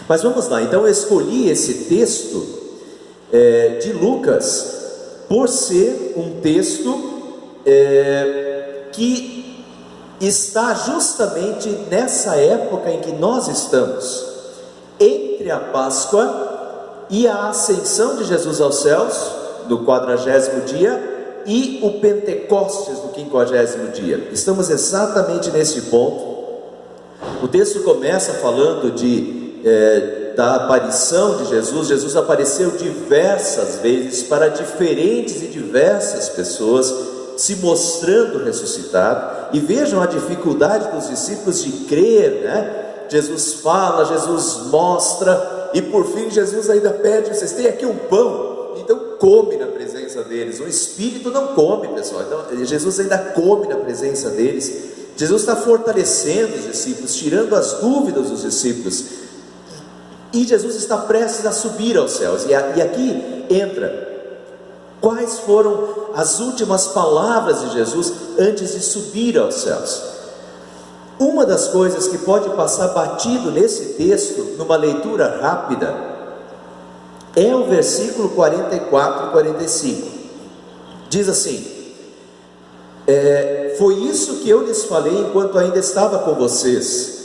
Mas vamos lá, então eu escolhi esse texto de Lucas por ser um texto que está justamente nessa época em que nós estamos, entre a Páscoa e a ascensão de Jesus aos céus, no 40º dia, e o Pentecostes, no 50º dia. Estamos exatamente nesse ponto. O texto começa falando da aparição de Jesus. Jesus apareceu diversas vezes para diferentes e diversas pessoas, se mostrando ressuscitado. E vejam a dificuldade dos discípulos de crer, né? Jesus fala, Jesus mostra, e por fim Jesus ainda pede: vocês têm aqui um pão, então come na presença deles. O Espírito não come, pessoal. Então Jesus ainda come na presença deles. Jesus está fortalecendo os discípulos, tirando as dúvidas dos discípulos, e Jesus está prestes a subir aos céus. E aqui entra quais foram as últimas palavras de Jesus antes de subir aos céus. Uma das coisas que pode passar batido nesse texto, numa leitura rápida, é o versículo 44 e 45. Diz assim: foi isso que eu lhes falei enquanto ainda estava com vocês.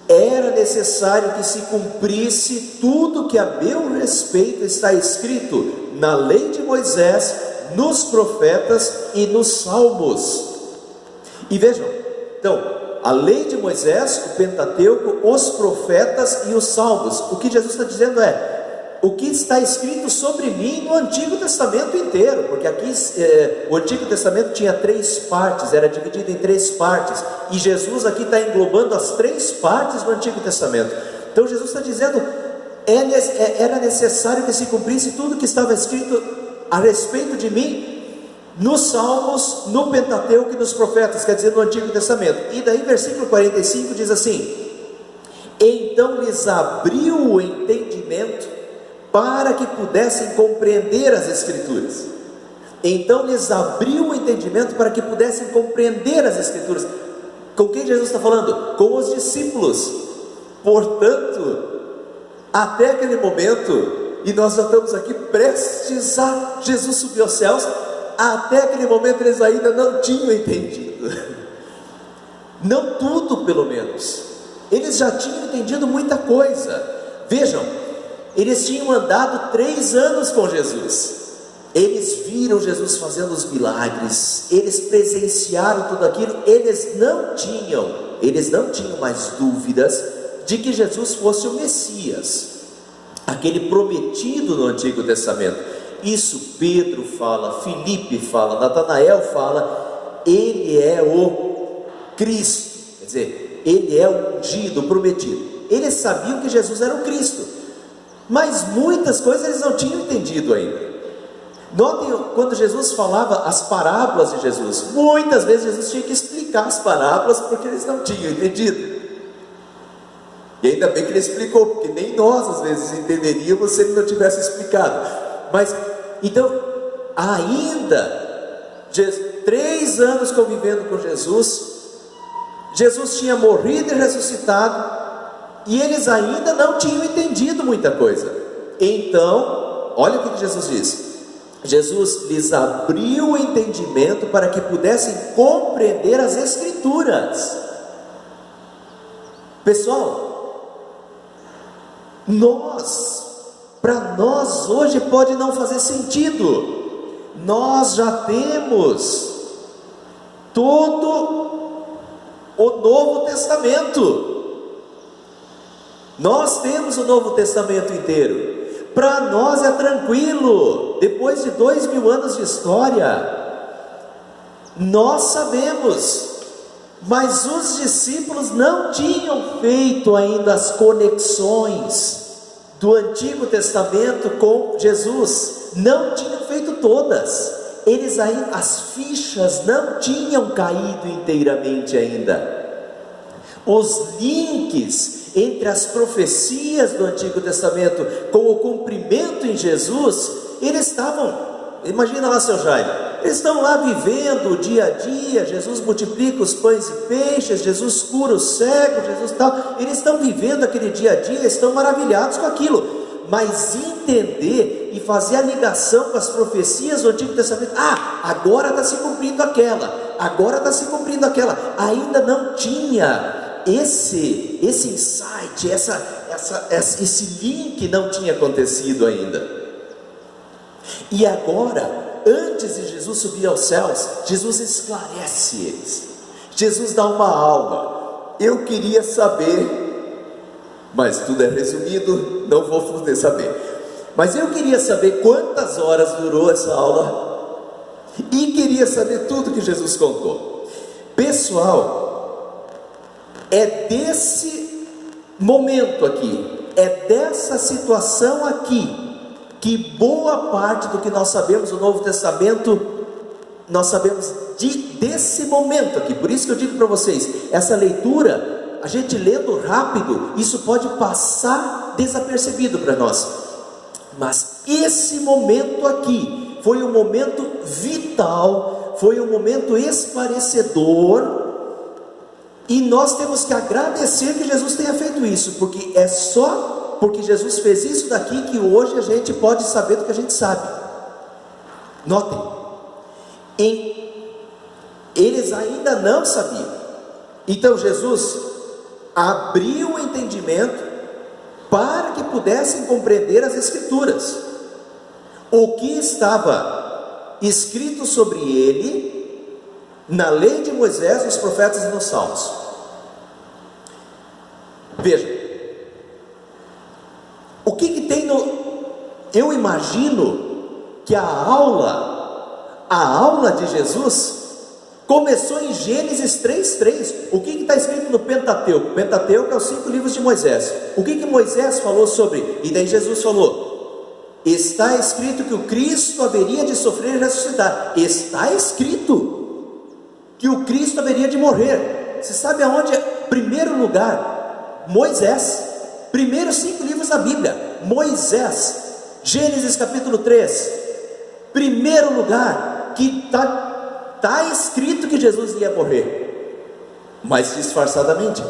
Era necessário que se cumprisse tudo que a meu respeito está escrito na lei de Moisés, nos profetas e nos salmos. E vejam, então, a lei de Moisés, o Pentateuco, os profetas e os salmos. O que Jesus está dizendo o que está escrito sobre mim no Antigo Testamento inteiro, porque aqui o Antigo Testamento tinha 3 partes, era dividido em 3 partes, e Jesus aqui está englobando as 3 partes do Antigo Testamento. Então Jesus está dizendo, era necessário que se cumprisse tudo que estava escrito a respeito de mim, nos Salmos, no Pentateuco e nos profetas, quer dizer, no Antigo Testamento. E daí versículo 45 diz assim: então lhes abriu o entendimento para que pudessem compreender as Escrituras. Então lhes abriu o entendimento para que pudessem compreender as Escrituras. Com quem Jesus está falando? Com os discípulos. Portanto, até aquele momento, e nós já estamos aqui prestes a Jesus subir aos céus, até aquele momento eles ainda não tinham entendido. Não tudo, pelo menos. Eles já tinham entendido muita coisa. Vejam, eles tinham andado 3 anos com Jesus, eles viram Jesus fazendo os milagres, eles presenciaram tudo aquilo, eles não tinham mais dúvidas de que Jesus fosse o Messias, aquele prometido no Antigo Testamento. Isso Pedro fala, Filipe fala, Natanael fala, ele é o Cristo, quer dizer, ele é o ungido, o prometido. Eles sabiam que Jesus era o Cristo, mas muitas coisas eles não tinham entendido ainda. Notem quando Jesus falava as parábolas de Jesus, muitas vezes Jesus tinha que explicar as parábolas porque eles não tinham entendido. E ainda bem que ele explicou, porque nem nós às vezes entenderíamos se ele não tivesse explicado. Mas então, ainda 3 anos convivendo com Jesus, Jesus tinha morrido e ressuscitado, e eles ainda não tinham entendido muita coisa. Então, olha o que Jesus diz: Jesus lhes abriu o entendimento para que pudessem compreender as Escrituras. Pessoal, para nós hoje pode não fazer sentido. Nós já temos todo o Novo Testamento. Nós temos o Novo Testamento inteiro. Para nós é tranquilo. Depois de 2000 anos de história, nós sabemos. Mas os discípulos não tinham feito ainda as conexões do Antigo Testamento com Jesus. Não tinham feito todas. Eles ainda, as fichas não tinham caído inteiramente ainda. Os links entre as profecias do Antigo Testamento com o cumprimento em Jesus, eles estavam, imagina lá seu Jairo, Eles estão lá vivendo o dia a dia. Jesus multiplica os pães e peixes, Jesus cura os cegos, Jesus tal. Eles estão vivendo aquele dia a dia, estão maravilhados com aquilo. Mas entender e fazer a ligação com as profecias do Antigo Testamento, agora está se cumprindo aquela, agora está se cumprindo aquela, ainda não tinha esse insight, esse link não tinha acontecido ainda. E agora, antes de Jesus subir aos céus, Jesus esclarece eles, Jesus dá uma aula. Eu queria saber, mas tudo é resumido, não vou poder saber. Mas eu queria saber quantas horas durou essa aula, e queria saber tudo que Jesus contou. Pessoal, é desse momento aqui, é dessa situação aqui, que boa parte do que nós sabemos do Novo Testamento, nós sabemos desse momento aqui. Por isso que eu digo para vocês, essa leitura, a gente lendo rápido, isso pode passar desapercebido para nós, mas esse momento aqui foi um momento vital, foi um momento esclarecedor, e nós temos que agradecer que Jesus tenha feito isso, porque é só porque Jesus fez isso daqui que hoje a gente pode saber do que a gente sabe. Notem, eles ainda não sabiam, então Jesus abriu o entendimento para que pudessem compreender as Escrituras, o que estava escrito sobre ele na lei de Moisés, nos profetas e nos salmos. Veja, o que tem eu imagino que a aula de Jesus começou em Gênesis 3:3. O que está escrito no Pentateuco? O Pentateuco é os 5 livros de Moisés. O que Moisés falou sobre? E daí Jesus falou: está escrito que o Cristo haveria de sofrer e ressuscitar. Está escrito que o Cristo haveria de morrer. Você sabe aonde? Primeiro lugar, Moisés. Primeiros 5 livros da Bíblia, Moisés. Gênesis capítulo 3. Primeiro lugar que está escrito que Jesus ia morrer, mas disfarçadamente.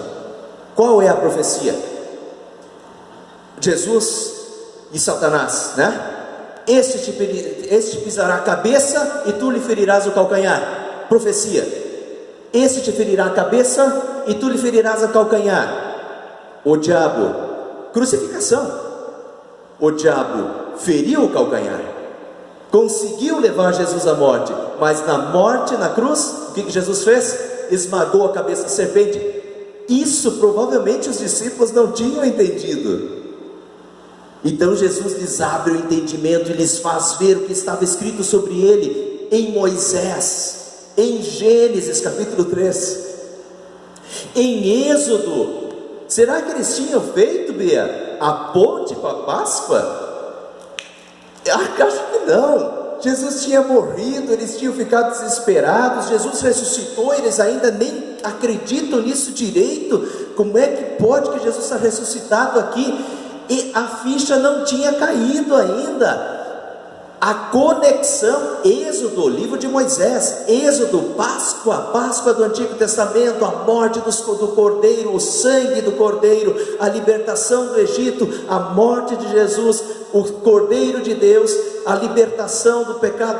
Qual é a profecia? Jesus e Satanás, né? Este te pisará a cabeça e tu lhe ferirás o calcanhar. Profecia. Este te ferirá a cabeça e tu lhe ferirás o calcanhar. O diabo, crucificação. O diabo feriu o calcanhar, conseguiu levar Jesus à morte, mas na morte, na cruz, o que Jesus fez? Esmagou a cabeça da serpente. Isso provavelmente os discípulos não tinham entendido. Então Jesus lhes abre o entendimento e lhes faz ver o que estava escrito sobre ele em Moisés, em Gênesis capítulo 3, em Êxodo. Será que eles tinham feito, Bia, a ponte com a Páscoa? Acho que não. Jesus tinha morrido, eles tinham ficado desesperados. Jesus ressuscitou, eles ainda nem acreditam nisso direito. Como é que pode que Jesus está ressuscitado aqui? E a ficha não tinha caído ainda. A conexão, Êxodo, livro de Moisés, Êxodo, Páscoa do Antigo Testamento, a morte do cordeiro, o sangue do cordeiro, a libertação do Egito, a morte de Jesus, o cordeiro de Deus, a libertação do pecado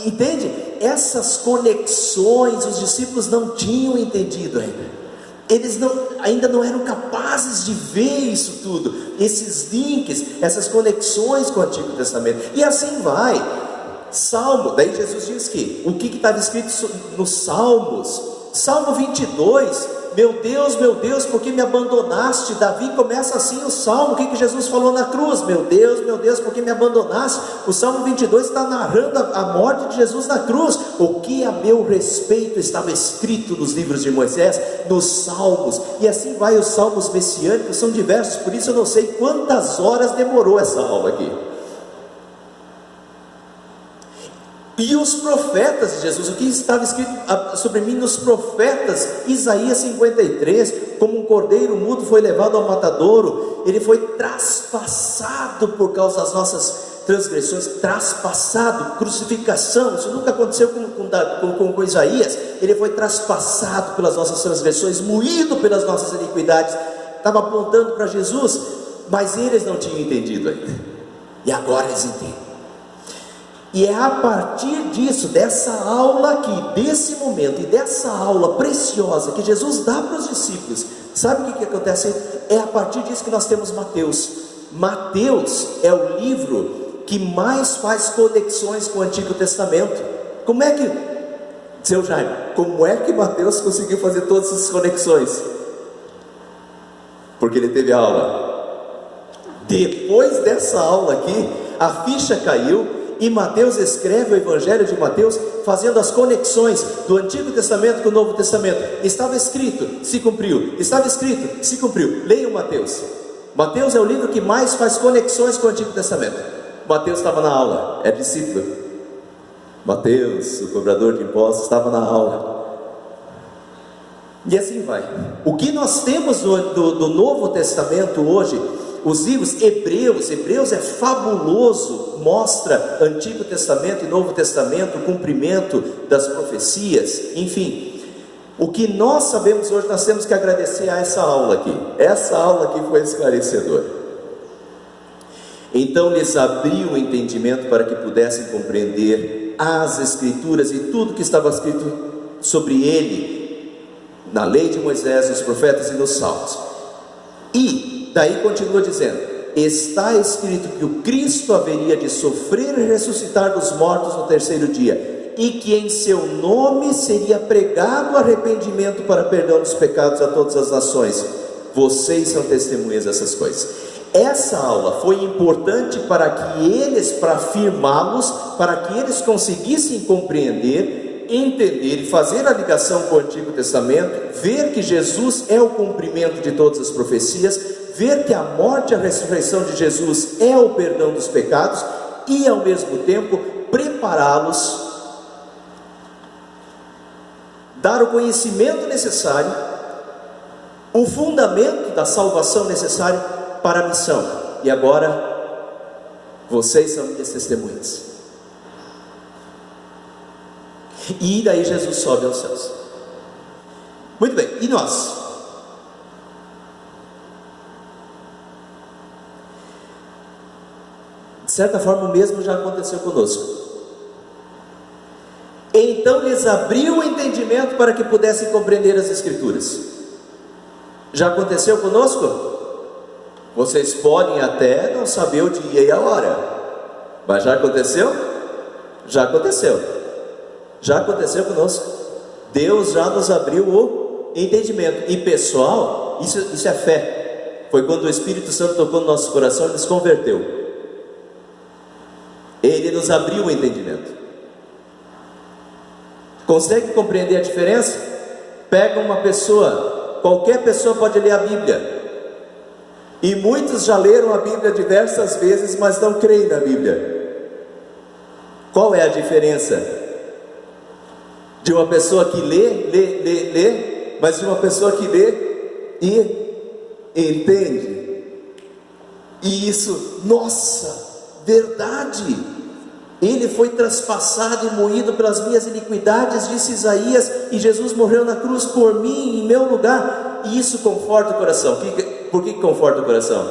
entende? Essas conexões os discípulos não tinham entendido ainda. Eles ainda não eram capazes de ver isso tudo, esses links, essas conexões com o Antigo Testamento. E assim vai. Salmo, daí Jesus diz que o que estava escrito nos Salmos, Salmo 22, meu Deus, por que me abandonaste? Davi começa assim o Salmo. O que Jesus falou na cruz? Meu Deus, por que me abandonaste? O Salmo 22 está narrando a morte de Jesus na cruz. O que a meu respeito estava escrito nos livros de Moisés, nos Salmos, e assim vai. Os Salmos messiânicos são diversos, por isso eu não sei quantas horas demorou essa aula aqui. E os profetas de Jesus, o que estava escrito sobre mim nos profetas? Isaías 53, como um cordeiro mudo foi levado ao matadouro, ele foi traspassado por causa das nossas transgressões, traspassado, crucificação. Isso nunca aconteceu com Isaías. Ele foi traspassado pelas nossas transgressões, moído pelas nossas iniquidades. Estava apontando para Jesus, mas eles não tinham entendido ainda, e agora eles entendem. E é a partir disso, dessa aula aqui, desse momento e dessa aula preciosa que Jesus dá para os discípulos, sabe o que acontece? É a partir disso que nós temos Mateus. Mateus é o livro que mais faz conexões com o Antigo Testamento. Como é que, seu Jaime, como é que Mateus conseguiu fazer todas essas conexões? Porque ele teve aula. Depois dessa aula aqui, a ficha caiu, e Mateus escreve o Evangelho de Mateus, fazendo as conexões do Antigo Testamento com o Novo Testamento. Estava escrito, se cumpriu. Estava escrito, se cumpriu. Leiam Mateus. Mateus é o livro que mais faz conexões com o Antigo Testamento. Mateus estava na aula, é discípulo. Mateus, o cobrador de impostos, estava na aula. E assim vai. O que nós temos do Novo Testamento hoje, os livros Hebreus é fabuloso, mostra Antigo Testamento e Novo Testamento, o cumprimento das profecias, enfim. O que nós sabemos hoje, nós temos que agradecer a essa aula aqui. Essa aula aqui foi esclarecedora. Então lhes abriu o entendimento para que pudessem compreender as Escrituras e tudo que estava escrito sobre ele na lei de Moisés, nos profetas e nos salmos. E daí continua dizendo: está escrito que o Cristo haveria de sofrer e ressuscitar dos mortos no terceiro dia, e que em seu nome seria pregado arrependimento para perdão dos pecados a todas as nações. Vocês são testemunhas dessas coisas. Essa aula foi importante para afirmá-los, para que eles conseguissem compreender, entender e fazer a ligação com o Antigo Testamento, ver que Jesus é o cumprimento de todas as profecias, ver que a morte e a ressurreição de Jesus é o perdão dos pecados, e ao mesmo tempo prepará-los, dar o conhecimento necessário, o fundamento da salvação necessário para a missão. E agora, vocês são minhas testemunhas. E daí Jesus sobe aos céus. Muito bem, e nós? De certa forma, o mesmo já aconteceu conosco. Então lhes abriu o entendimento para que pudessem compreender as Escrituras. Já aconteceu conosco? Vocês podem até não saber o dia e a hora, mas já aconteceu? Já aconteceu. Já aconteceu conosco. Deus já nos abriu o entendimento. E pessoal, isso é fé. Foi quando o Espírito Santo tocou no nosso coração e nos converteu. Ele nos abriu o entendimento. Consegue compreender a diferença? Pega uma pessoa, qualquer pessoa pode ler a Bíblia, e muitos já leram a Bíblia diversas vezes, mas não creem na Bíblia. Qual é a diferença de uma pessoa que lê, mas de uma pessoa que lê e entende? E isso, nossa, verdade! Ele foi traspassado e moído pelas minhas iniquidades, disse Isaías, e Jesus morreu na cruz por mim, em meu lugar. E isso conforta o coração. Por que conforta o coração?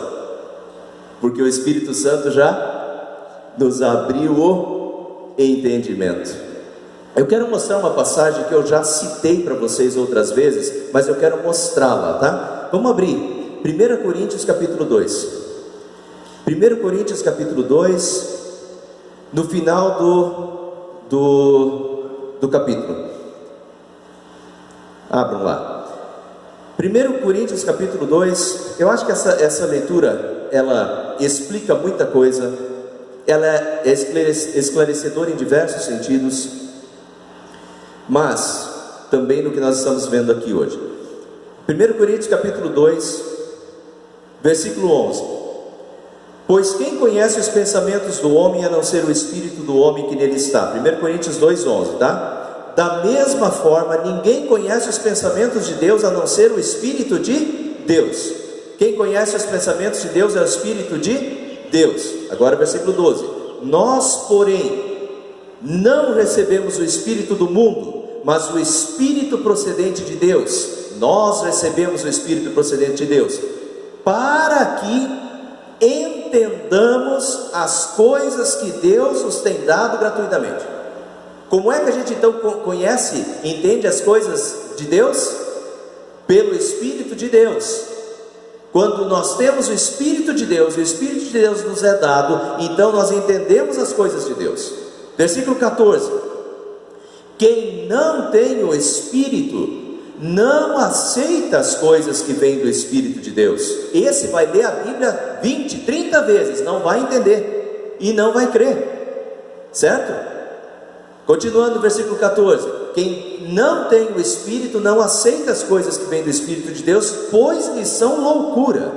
Porque o Espírito Santo já nos abriu o entendimento. Eu quero mostrar uma passagem que eu já citei para vocês outras vezes, mas eu quero mostrá-la, tá? Vamos abrir 1 Coríntios capítulo 2. 1 Coríntios capítulo 2, no final do capítulo. Abram lá. 1 Coríntios capítulo 2, eu acho que essa leitura, ela explica muita coisa, ela é esclarecedora em diversos sentidos, mas também no que nós estamos vendo aqui hoje. 1 Coríntios capítulo 2, versículo 11: pois quem conhece os pensamentos do homem a não ser o espírito do homem que nele está? 1 Coríntios 2, 11, tá? Da mesma forma, ninguém conhece os pensamentos de Deus a não ser o Espírito de Deus. Quem conhece os pensamentos de Deus é o Espírito de Deus. Agora versículo 12: nós, porém, não recebemos o Espírito do mundo, mas o Espírito procedente de Deus. Nós recebemos o Espírito procedente de Deus, para que entendamos as coisas que Deus nos tem dado gratuitamente. Como é que a gente então conhece, entende as coisas de Deus? Pelo Espírito de Deus. Quando nós temos o Espírito de Deus, o Espírito de Deus nos é dado, então nós entendemos as coisas de Deus. Versículo 14: quem não tem o Espírito não aceita as coisas que vêm do Espírito de Deus. Esse vai ler a Bíblia 20, 30 vezes, não vai entender e não vai crer, certo? Continuando no versículo 14: quem não tem o Espírito não aceita as coisas que vêm do Espírito de Deus, pois lhes são loucura,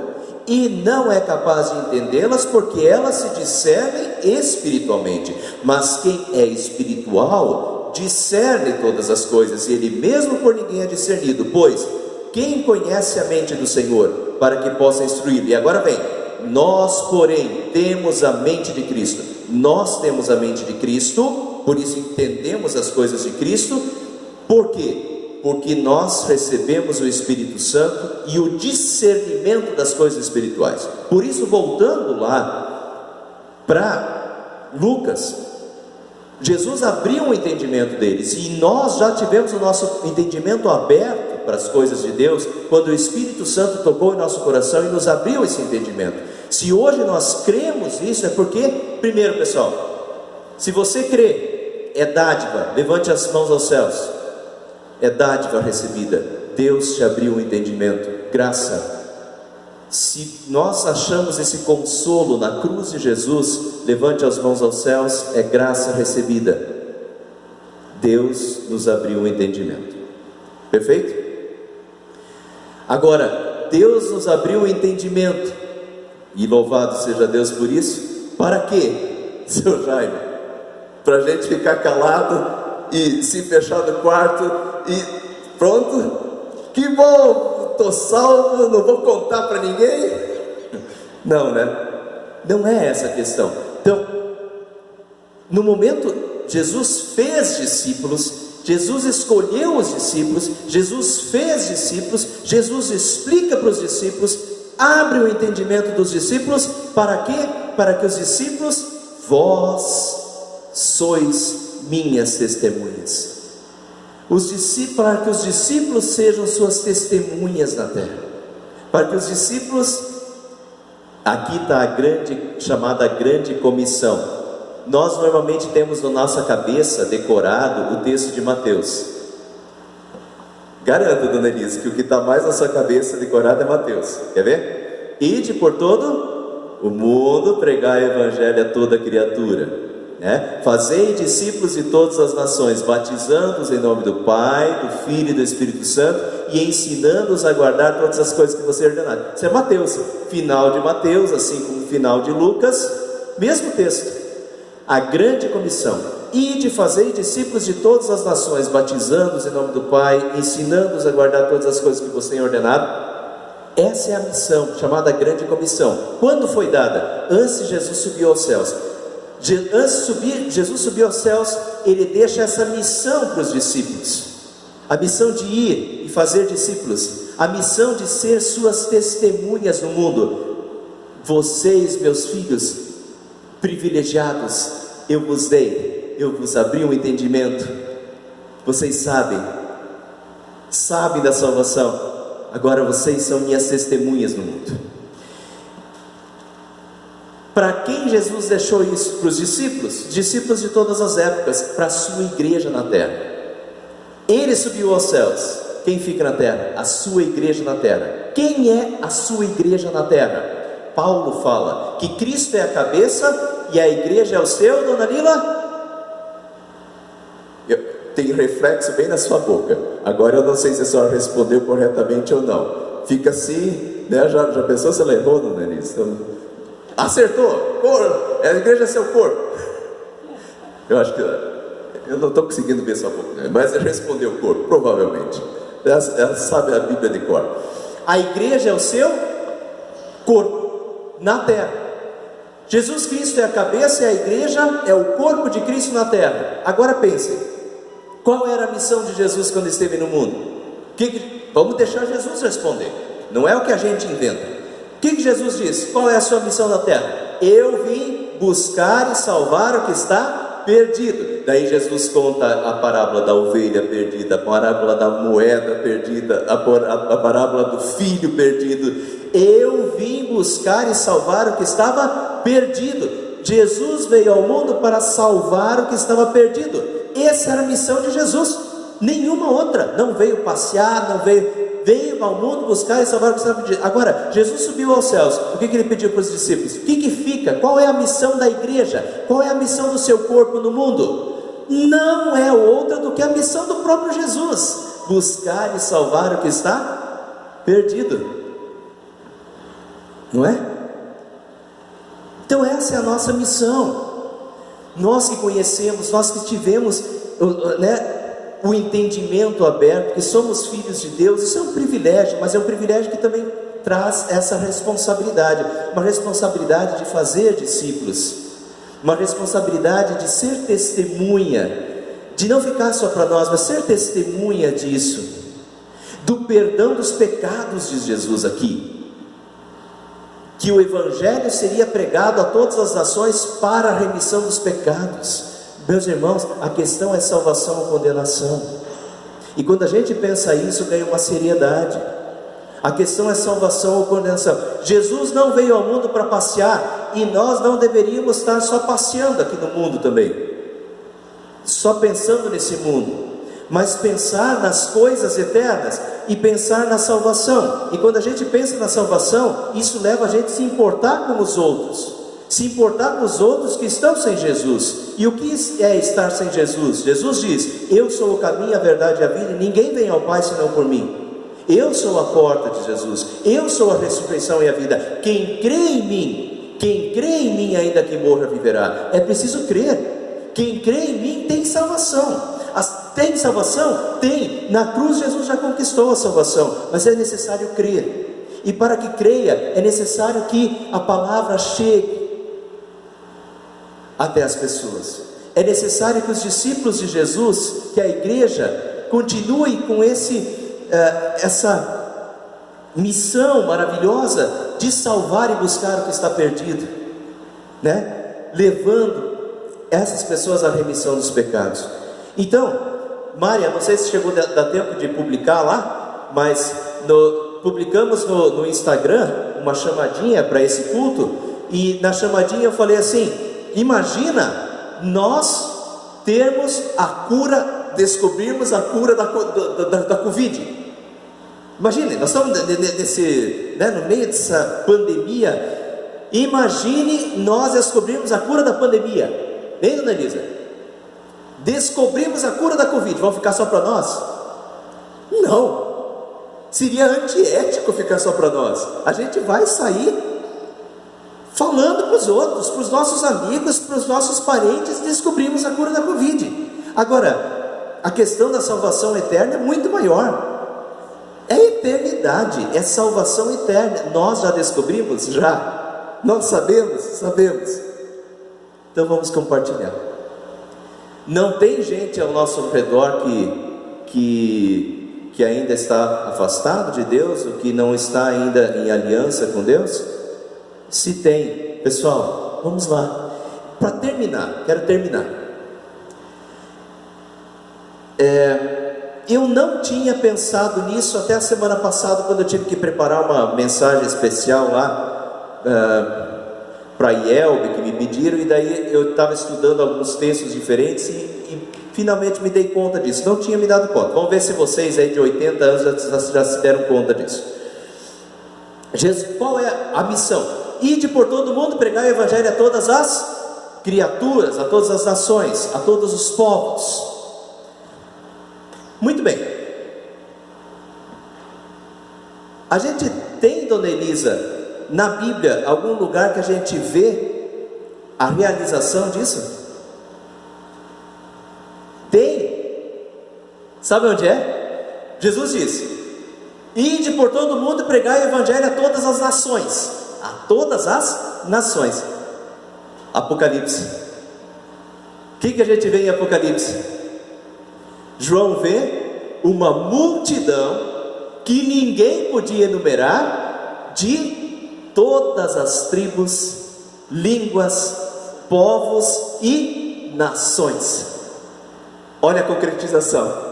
e não é capaz de entendê-las, porque elas se discernem espiritualmente. Mas quem é espiritual discerne todas as coisas, e ele mesmo por ninguém é discernido. Pois quem conhece a mente do Senhor, para que possa instruí-lo? E agora vem: nós, porém, temos a mente de Cristo. Nós temos a mente de Cristo, por isso entendemos as coisas de Cristo. Por quê? Porque nós recebemos o Espírito Santo e o discernimento das coisas espirituais. Por isso, voltando lá para Lucas, Jesus abriu o entendimento deles, e nós já tivemos o nosso entendimento aberto para as coisas de Deus, quando o Espírito Santo tocou em nosso coração e nos abriu esse entendimento. Se hoje nós cremos nisso, é porque, primeiro, pessoal, se você crê, é dádiva. Levante as mãos aos céus. É dádiva recebida. Deus te abriu o entendimento, graça. Se nós achamos esse consolo na cruz de Jesus, levante as mãos aos céus, é graça recebida. Deus nos abriu o entendimento. Perfeito? Agora, Deus nos abriu o entendimento, e louvado seja Deus por isso. Para quê, seu Jaime? Para a gente ficar calado e se fechar no quarto e pronto? Que bom, estou salvo, não vou contar para ninguém? Não, né? Não é essa a questão. Então, no momento, Jesus fez discípulos, Jesus escolheu os discípulos, Jesus fez discípulos, Jesus explica para os discípulos, abre o entendimento dos discípulos. Para quê? Para que os discípulos: vós sois minhas testemunhas. Para que os discípulos sejam suas testemunhas na terra, para que os discípulos, aqui está a chamada grande comissão. Nós normalmente temos na nossa cabeça decorado o texto de Mateus. Garanto, dona Elise, que o que está mais na sua cabeça decorado é Mateus. Quer ver? Ide por todo o mundo, pregai o evangelho a toda criatura. Fazei discípulos de todas as nações, batizando-os em nome do Pai, do Filho e do Espírito Santo, e ensinando-os a guardar todas as coisas que você ordenar. Isso é Mateus, final de Mateus, assim como final de Lucas, mesmo texto. A grande comissão: ide, fazei discípulos de todas as nações, batizando-os em nome do Pai, ensinando-os a guardar todas as coisas que você tem ordenado. Essa é a missão, chamada grande comissão. Quando foi dada? Antes de Jesus subir aos céus. Jesus subiu aos céus, ele deixa essa missão para os discípulos, a missão de ir e fazer discípulos, a missão de ser suas testemunhas no mundo. Vocês, meus filhos privilegiados, eu vos dei, eu vos abri um entendimento, vocês sabem da salvação, agora vocês são minhas testemunhas no mundo. Para quem Jesus deixou isso? Para os discípulos? Discípulos de todas as épocas, para a sua igreja na terra. Ele subiu aos céus. Quem fica na terra? A sua igreja na terra. Quem é a sua igreja na terra? Paulo fala que Cristo é a cabeça e a igreja é o seu, dona Lila? Tem reflexo bem na sua boca. Agora eu não sei se a senhora respondeu corretamente ou não. Fica assim, né? Já pensou se ela errou, dona Elise? Então, acertou, a igreja é seu corpo. Eu acho que eu não estou conseguindo ver sua boca, mas ela respondeu corpo, provavelmente. Ela sabe a Bíblia de cor. A igreja é o seu corpo na terra. Jesus Cristo é a cabeça e a igreja é o corpo de Cristo na terra. Agora pense, qual era a missão de Jesus quando esteve no mundo? Vamos deixar Jesus responder, não é o que a gente inventa. O que Jesus disse? Qual é a sua missão na terra? Eu vim buscar e salvar o que está perdido. Daí Jesus conta a parábola da ovelha perdida, a parábola da moeda perdida, a parábola do filho perdido. Eu vim buscar e salvar o que estava perdido. Jesus veio ao mundo para salvar o que estava perdido. Essa era a missão de Jesus, nenhuma outra. Não veio passear, não veio ao mundo buscar e salvar o que estava perdido. Agora, Jesus subiu aos céus. O que ele pediu para os discípulos? O que fica? Qual é a missão da igreja? Qual é a missão do seu corpo no mundo? Não é outra do que a missão do próprio Jesus: buscar e salvar o que está perdido. Não é? Então essa é a nossa missão. Nós que conhecemos, nós que tivemos o entendimento aberto, que somos filhos de Deus, isso é um privilégio, mas é um privilégio que também traz essa responsabilidade, uma responsabilidade de fazer discípulos, uma responsabilidade de ser testemunha, de não ficar só para nós, mas ser testemunha disso, do perdão dos pecados, diz Jesus aqui, que o Evangelho seria pregado a todas as nações para a remissão dos pecados. Meus irmãos, a questão é salvação ou condenação, e quando a gente pensa isso, ganha uma seriedade. A questão é salvação ou condenação. Jesus não veio ao mundo para passear, e nós não deveríamos estar só passeando aqui no mundo também, só pensando nesse mundo, mas pensar nas coisas eternas e pensar na salvação. E quando a gente pensa na salvação, isso leva a gente a se importar com os outros, se importar com os outros que estão sem Jesus. E o que é estar sem Jesus? Jesus diz: eu sou o caminho, a verdade e a vida, e ninguém vem ao Pai senão por mim. Eu sou a porta de Jesus, eu sou a ressurreição e a vida. Quem crê em mim, ainda que morra, viverá. É preciso crer. Quem crê em mim tem salvação. Tem salvação? Tem. Na cruz Jesus já conquistou a salvação, mas é necessário crer. E para que creia, é necessário que a palavra chegue até as pessoas. É necessário que os discípulos de Jesus, que a igreja continue com essa missão maravilhosa de salvar e buscar o que está perdido, levando essas pessoas à remissão dos pecados. Então, Mária, não sei se chegou a dar tempo de publicar lá, mas publicamos no Instagram uma chamadinha para esse culto, e na chamadinha eu falei assim: imagina nós termos a cura, descobrirmos a cura da Covid. Imagine, nós estamos no meio dessa pandemia. Imagine nós descobrirmos a cura da pandemia, hein, dona Elisa? Descobrimos a cura da Covid, vão ficar só para nós? Não, seria antiético ficar só para nós. A gente vai sair falando para os outros, para os nossos amigos, para os nossos parentes. Descobrimos a cura da Covid. Agora, a questão da salvação eterna é muito maior. É eternidade, é salvação eterna. Nós já descobrimos? Já. Nós sabemos? Sabemos. Então vamos compartilhar. Não tem gente ao nosso redor que ainda está afastado de Deus, ou que não está ainda em aliança com Deus? Se tem, pessoal, vamos lá. Para terminar, quero terminar. Eu não tinha pensado nisso até a semana passada, quando eu tive que preparar uma mensagem especial lá para a IELB, que me pediram, e daí eu estava estudando alguns textos diferentes e finalmente me dei conta disso. Não tinha me dado conta. Vamos ver se vocês aí de 80 anos já se deram conta disso. Qual é a missão? Ide por todo o mundo, pregar o Evangelho a todas as criaturas, a todas as nações, a todos os povos. Muito bem. A gente tem, dona Elisa, na Bíblia, algum lugar que a gente vê a realização disso? Tem. Sabe onde é? Jesus disse: ide por todo o mundo e pregai o Evangelho a todas as nações. A todas as nações. Apocalipse. O que a gente vê em Apocalipse? João vê uma multidão que ninguém podia enumerar, de todas as tribos, línguas, povos e nações. Olha a concretização.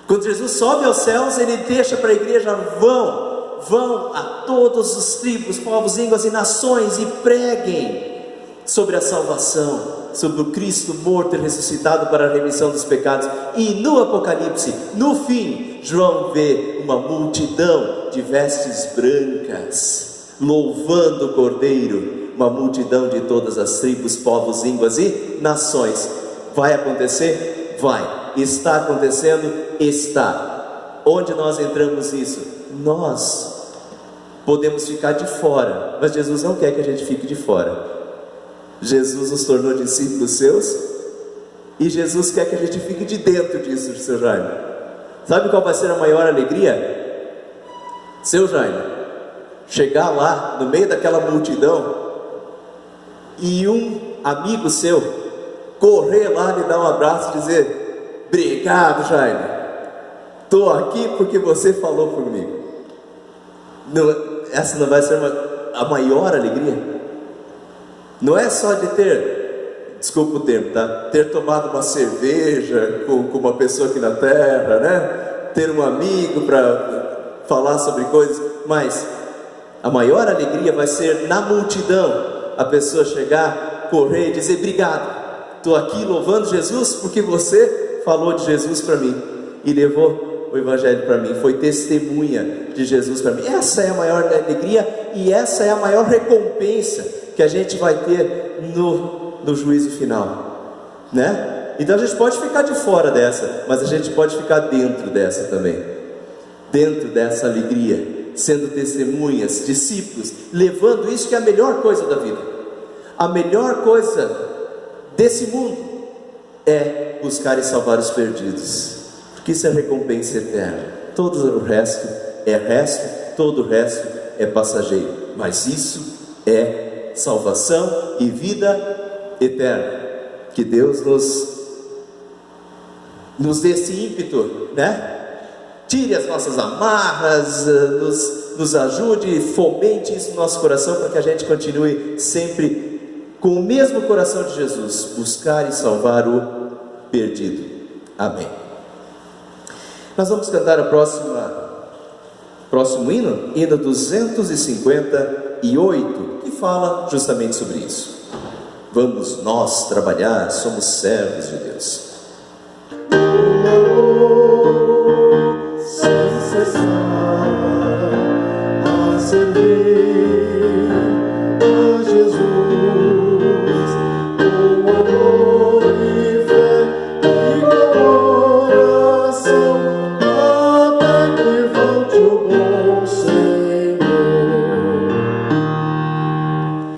Quando Jesus sobe aos céus, ele deixa para a igreja: vão a todos os tribos, povos, línguas e nações e preguem sobre a salvação, sobre o Cristo morto e ressuscitado para a remissão dos pecados. E no Apocalipse, no fim, João vê uma multidão de vestes brancas, louvando o Cordeiro, uma multidão de todas as tribos, povos, línguas e nações. Vai acontecer? Vai. Está acontecendo? Está. Onde nós entramos nisso? Nós podemos ficar de fora, mas Jesus não quer que a gente fique de fora. Jesus nos tornou discípulos seus, e Jesus quer que a gente fique de dentro disso, seu Jaime. Sabe qual vai ser a maior alegria? Seu Jaime, chegar lá no meio daquela multidão e um amigo seu correr lá, lhe dar um abraço e dizer: obrigado, Jaime, estou aqui porque você falou comigo. Essa não vai ser a maior alegria? Não é só de ter, desculpa o termo, tá? Ter tomado uma cerveja com uma pessoa aqui na terra, né? Ter um amigo para falar sobre coisas, mas a maior alegria vai ser na multidão, a pessoa chegar, correr e dizer: obrigado, estou aqui louvando Jesus porque você falou de Jesus para mim e levou o Evangelho para mim, foi testemunha de Jesus para mim. Essa é a maior alegria e essa é a maior recompensa que a gente vai ter no juízo final, né? Então a gente pode ficar de fora dessa, mas a gente pode ficar dentro dessa também, dentro dessa alegria, sendo testemunhas, discípulos, levando isso que é a melhor coisa da vida. A melhor coisa desse mundo é buscar e salvar os perdidos, porque isso é recompensa eterna. Todo o resto é resto, todo o resto é passageiro, mas isso é salvação e vida eterna. Que Deus nos dê esse ímpeto, né? Tire as nossas amarras, nos ajude, fomente isso no nosso coração, para que a gente continue sempre com o mesmo coração de Jesus, buscar e salvar o perdido. Amém. Nós vamos cantar próximo hino 258, que fala justamente sobre isso. Vamos nós trabalhar, somos servos de Deus. Sem cessar a servir.